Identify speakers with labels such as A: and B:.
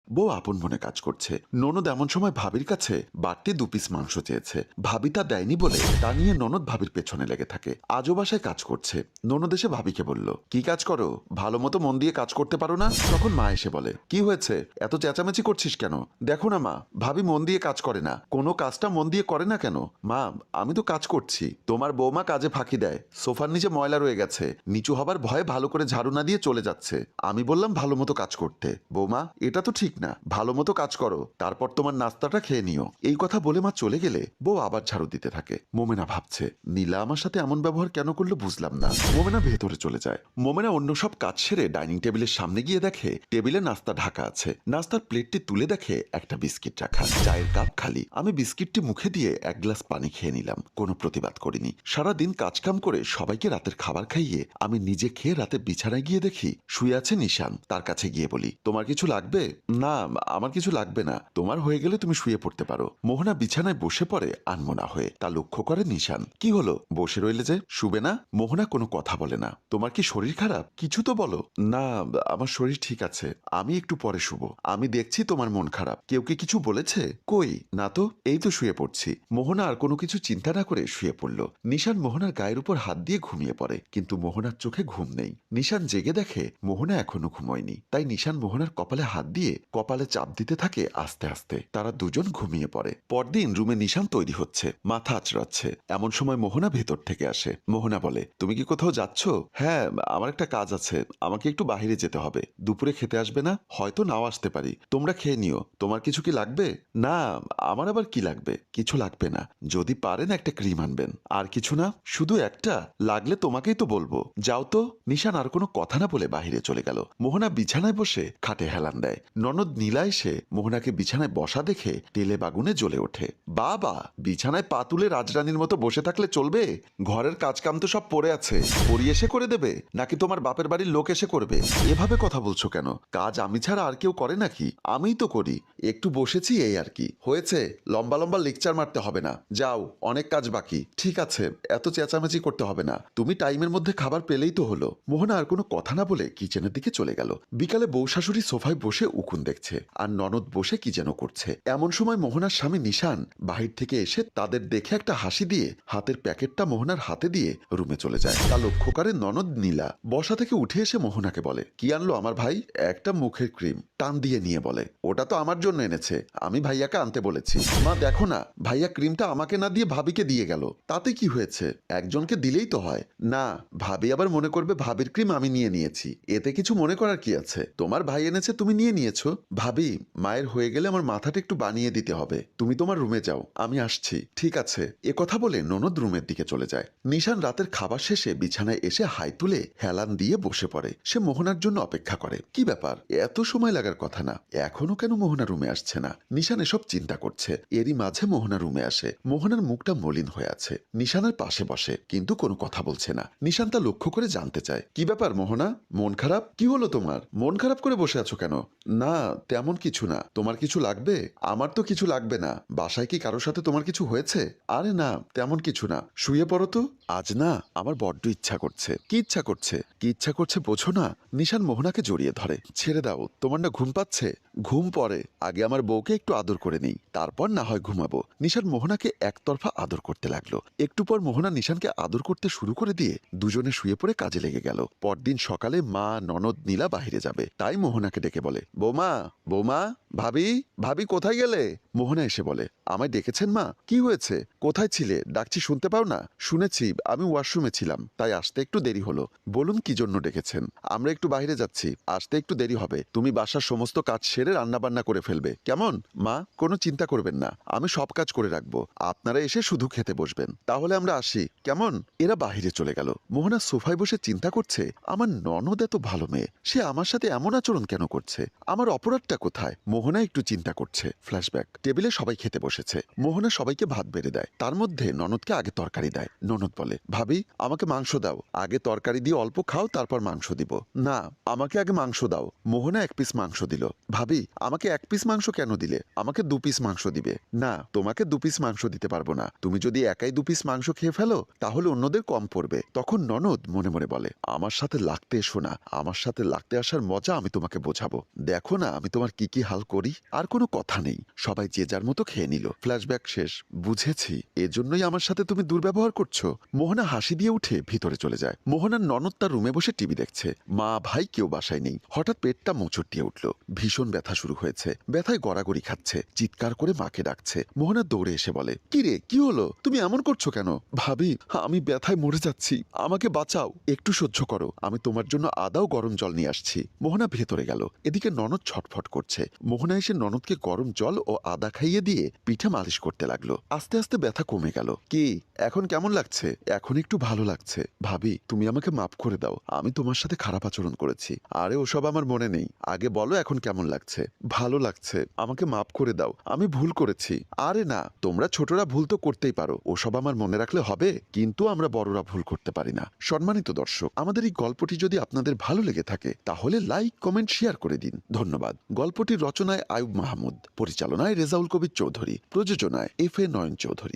A: বউ আপন মনে কাজ করছে। ননদ এমন সময় ভাবির কাছে বাড়তি 2 পিস মাংস চেয়েছে। ভাবি তা দেয়নি বলে তা নিয়ে ননদ ভাবির পেছনে লেগে থাকে। আজও বাসায় কাজ করছে। ননদ এসে ভাবিকে বলল, কি কাজ করো? ভালো মতো মন দিয়ে কাজ করতে পারো না? তখন মা এসে বলে, কি হয়েছে, এত চেঁচামেচি করছিস কেন? দেখো না মা, ভাবি মন দিয়ে কাজ করে না। কোনো কাজটা মন দিয়ে করে না কেন? মা, আমি তো কাজ করছি। তোমার বৌমা কাজে ফাঁকি দেয়। সোফার নিচে ময়লা রয়ে গেছে, নিচু হবার ভয়ে ভালো করে ঝাড়ু না দিয়ে চলে যাচ্ছে। আমি বললাম ভালো মতো কাজ করতে। বৌমা, এটা তো ঠিক না, ভালো মতো কাজ করো, তারপর তোমার নাস্তাটা খেয়ে নিও। এই কথা বলে মা চলে গেলে বউ আবার ঝাড়ু দিতে থাকে। মোমেনা ভাবছে, নীলা আমার সাথে এমন ব্যবহার কেন করলো বুঝলাম না। মোমেনা ভেতরে চলে যায়। মোমেনা অন্য সব কাজ সেরে ডাইনিং টেবিলের সামনে গিয়ে দেখে টেবিলে নাস্তা ঢাকা আছে। নাস্তার প্লেটটি তুলে দেখে একটা বিস্কিট রাখা, চায়ের কাপ খালি। আমি বিস্কিটটি মুখে দিয়ে এক গ্লাস পানি খেয়ে নিলাম, কোনো প্রতিবাদ করিনি। সারাদিন কাজকাম করে সবাইকে রাতের খাবার খাইয়ে আমি নিজে খেয়ে রাতে বিছানায় গিয়ে দেখি শুয়ে আছে নিশান। তার কাছে গিয়ে বলি, তোমার কিছু লাগবে? না, আমার কিছু লাগবে না, তোমার হয়ে গেলে তুমি শুয়ে পড়তে পারো। মোহনা বিছানায় বসে পড়ে আনমনা হয়ে। তা লক্ষ্য করে নিশান। কি হলো, বসে রইলে যে, শুবে না? মোহনা কোনো কথা বলে না। তোমার কি শরীর খারাপ? কিছু তো বলো। না, আমার শরীর ঠিক আছে, আমি একটু পরে শুব। আমি দেখছি তোমার মন খারাপ, কেউ কি কিছু বলেছে? কই না তো, এই তো শুয়ে পড়ছি। মোহনা আর কোনো কিছু চিন্তা না করে শুয়ে পড়ল। নিশান মোহনার গায়ের উপর হাত দিয়ে ঘুমিয়ে পড়ে, কিন্তু মোহনার চোখে ঘুম নেই। নিশান জেগে দেখে মোহনা এখনো ঘুমোয়নি। তাই নিশান মোহনার কপালে হাত দিয়ে কপালে চাপ দিতে থাকে আস্তে আস্তে। তারা দুজন ঘুমিয়ে পড়ে। পরদিন রুমে নিশান তৈরি হচ্ছে, মাথা আঁচড়াচ্ছে। এমন সময় মোহনা ভেতর থেকে আসে। মোহনা বলে, তুমি কি কোথাও যাচ্ছ? হ্যাঁ, আমার একটা কাজ আছে, আমাকে একটু বাইরে যেতে হবে। দুপুরে খেতে আসবে না? হয়তো নাও আসতে পারি, তোমরা খেয়ে নিও। তোমার কিছু কি লাগবে? না, আমার আবার কি লাগবে? কিছু লাগবে না, যদি পারেন একটা ক্রিম আনবেন। আর কিছু না? শুধু একটা? লাগলে তোমাকেই তো বলবো। যাও তো। নিশান আর কোনো কথা না বলে বাহিরে চলে গেল। মোহনা বিছানায় বসে খাটে হেলান দেয়। ননদ নীলা এসে মোহনাকে বিছানায় বসা দেখে তেলে বাগুনে জ্বলে ওঠে। বাবা, বিছানায় পা তুলে রাজরানীর মতো বসে থাকলে চলবে? ঘরের কাজকাম তো সব পড়ে আছে, পরি এসে করে দেবে নাকি তোমার বাপের বাড়ির লোক এসে করবে? এভাবে কথা বলছো কেন? কাজ আমি ছাড়া আর কেউ করে নাকি? আমিই তো করি। একটু বসেছি এই আর কি। হয়েছে, লম্বা লম্বা লেকচার মারতে হবে না, যাও, অনেক কাজ বাকি। ঠিক আছে, এত চেঁচামেচি করতে হবে না, তুমি টাইমের মধ্যে খাবার পেলেই তো হলো। মোহনা আর কোনো কথা না বলে কিচেনের দিকে চলে গেল। বিকালে বউ শাশুড়ি সোফায় বসে উকুন দেখছে, আর ননদ বসে কি যেন করছে। এমন সময় মোহনার স্বামী নিশান বাহির থেকে এসে তাদের দেখে একটা হাসি দিয়ে হাতের প্যাকেটটা মোহনার হাতে দিয়ে রুমে চলে যায়। তা লক্ষ্য করে ননদ নীলা বসা থেকে উঠে এসে মোহনাকে বলে, কি আনলো আমার ভাই? একটা মুখের ক্রিম। টান দিয়ে নিয়ে বলে, ওটা তো আমার জন্য এনেছে, আমি ভাইয়াকে আনতে বলেছি। মা দেখো না, ভাইয়া ক্রিমটা আমাকে না দিয়ে ভাবিকে দিয়ে গেল, তাতে কি হয়েছে? একজনকে দিলেই তো হয়। না, ভাবি আবার মনে করবে ভাবির ক্রিম আমি নিয়ে নিয়েছি, এতে কিছু মনে করার কি আছে? তোমার ভাই এনেছে, তুমি নিয়ে নিয়েছো। ভাবি, মায়ের হয়ে গেলে আমার মাথাটা একটু বানিয়ে দিতে হবে, তুমি তোমার রুমে যাও, আমি আসছি। ঠিক আছে। এ কথা বলে ননদ রুমের দিকে চলে যায়। নিশান রাতের খাবার শেষে বিছানায় এসে হাই তুলে হেলান দিয়ে বসে পড়ে। সে মোহনার জন্য অপেক্ষা করে। কি ব্যাপার, এত সময় লাগার কথা না, এখনো কেন মোহনা রুমে আসছে না? নিশান এসব চিন্তা করছে। এরই মাঝে মোহনা রুমে আসে। মোহনার মুখটা মলিন হয়ে আছে। নিশানের পাশে বসে, কিন্তু কোনো কথা বলছে না। নিশান তা লক্ষ্য করে জানতে চায়, কি ব্যাপার মোহনা, মন খারাপ? কি হলো তোমার, মন খারাপ করে বসে আছো কেন? না, তেমন কিছু না। তোমার কিছু লাগবে? আমার তো কিছু লাগবে না। বাসায় কি কারোর সাথে তোমার কিছু হয়েছে? আরে না, তেমন কিছু না, শুয়ে পড়ো তো। আজ না আমার বড্ড ইচ্ছা করছে। কি ইচ্ছা করছে? কি ইচ্ছা করছে বোঝো না? নিশান মোহনাকে জড়িয়ে ধরে। ছেড়ে দাও, তোমার না ঘুম পাচ্ছে? ঘুম পড়ে, আগে আমার বউকে একটু আদর করে নেই, তারপর না হয় ঘুমাবো। নিশান মোহনাকে একতরফা আদর করতে লাগলো। একটু পর মোহনা নিশানকে আদর করতে শুরু করে দিয়ে দুজনে শুয়ে পড়ে কাজে লেগে গেল। পরদিন সকালে মা, ননদ, নীলা বাহিরে যাবে, তাই মোহনাকে ডেকে বলে, বৌমা, বৌমা, ভাবি, ভাবি কোথায় গেলে? মোহনা এসে বলে, আমায় ডেকেছেন মা? কি হয়েছে, কোথায় ছিলে? ডাকছি শুনতে পাও না? শুনেছি, আমি ওয়াশরুমে ছিলাম, তাই আসতে একটু দেরি হলো। বলুন কি জন্য ডেকেছেন? আমরা একটু বাইরে যাচ্ছি, আসতে একটু দেরি হবে। তুমি বাসার সমস্ত কাজ সেরে রান্না বান্না করে ফেলবে, কেমন? মা, কোনো চিন্তা করবেন না, আমি সব কাজ করে রাখবো, আপনারা এসে শুধু খেতে বসবেন। তাহলে আমরা আসি, কেমন? এরা বাহিরে চলে গেল। মোহনা সোফায় বসে চিন্তা করছে, আমার ননদ এত ভালো মেয়ে, সে আমার সাথে এমন আচরণ কেন করছে? আমার অপরাধটা কোথায়? মোহনা একটু চিন্তা করছে। ফ্ল্যাশব্যাক। টেবিলে সবাই খেতে বসেছে। মোহনা সবাইকে ভাত বেড়ে দেয়, তার মধ্যে ননদকে আগে তরকারি দেয়। ননদ বলে, ভাবি, আমাকে মাংস দাও, আগে তরকারি দিয়ে অল্প খাও, তারপর মাংস দিব। না, আমাকে আগে মাংস দাও। মোহনা এক পিস মাংস দিল। ভাবি, ভাবি আমাকে 1 পিস মাংস কেন দিলে, আমাকে 2 পিস মাংস দিবে। না, তোমাকে 2 পিস মাংস দিতে পারবো না, তুমি যদি একাই 2 পিস মাংস খেয়ে ফেলো তাহলে অন্যদের কম পড়বে। তখন ননদ মনে মনে বলে, আমার সাথে লাগতে এসো না, আমার সাথে লাগতে আসার মজা আমি তোমাকে বোঝাবো, দেখো না আমি তোমার কি কি হাল করি। আর কোনো কথা নেই, সবাই যে যার মতো খেয়ে নিল। ফ্ল্যাশব্যাক শেষ। বুঝেছি, এজন্যই আমার সাথে তুমি দুর্ব্যবহার করছো। মোহনা হাসি দিয়ে উঠে ভিতরে চলে যায়। মোহনার ননদ তার রুমে বসে টিভি দেখছে। মা ভাই কেউ বাসায় নেই। হঠাৎ পেটটা মোচড় দিয়ে উঠল, ভীষণ ব্যথা শুরু হয়েছে, ব্যথায় গড়াগড়ি খাচ্ছে, চিৎকার করে মাকে ডাকছে। মোহনা দৌড়ে এসে বলে, কি রে, কি হলো, তুমি এমন করছো কেন? ভাবি আমি ব্যথায় মরে যাচ্ছি, আমাকে বাঁচাও, একটু সহ্য করো, আমি তোমার জন্য আদা ও গরম জল নিয়ে আসছি। মোহনা ভেতরে গেল। এদিকে ননদ ছটফট করছে। মোহনা এসে ননদকে গরম জল ও আদা খাইয়ে দিয়ে পিঠে মালিশ করতে লাগলো। আস্তে আস্তে ব্যথা কমে গেল। কি এখন কেমন লাগছে? এখন একটু ভালো লাগছে। ভাবি তুমি আমাকে মাফ করে দাও, আমি তোমার সাথে খারাপ আচরণ করেছি। আরে ওসব আমার মনে নেই, আগে বলো এখন কেমন লাগছে? ভালো লাগছে, আমাকে মাফ করে দাও, আমি ভুল করেছি। আরে না, তোমরা ছোটরা ভুল তো করতেই পারো, ওসব আমার মনে রাখলে হবে, কিন্তু আমরা বড়রা ভুল করতে পারি না। সম্মানিত দর্শক, আমাদের এই গল্পটি যদি আপনাদের ভালো লেগে থাকে তাহলে লাইক কমেন্ট শেয়ার করে দিন। ধন্যবাদ। গল্পটির রচনায় আয়ুব মাহমুদ, পরিচালনায় রেজাউল কবির চৌধুরী, প্রযোজনায় FA নয়ন চৌধুরী।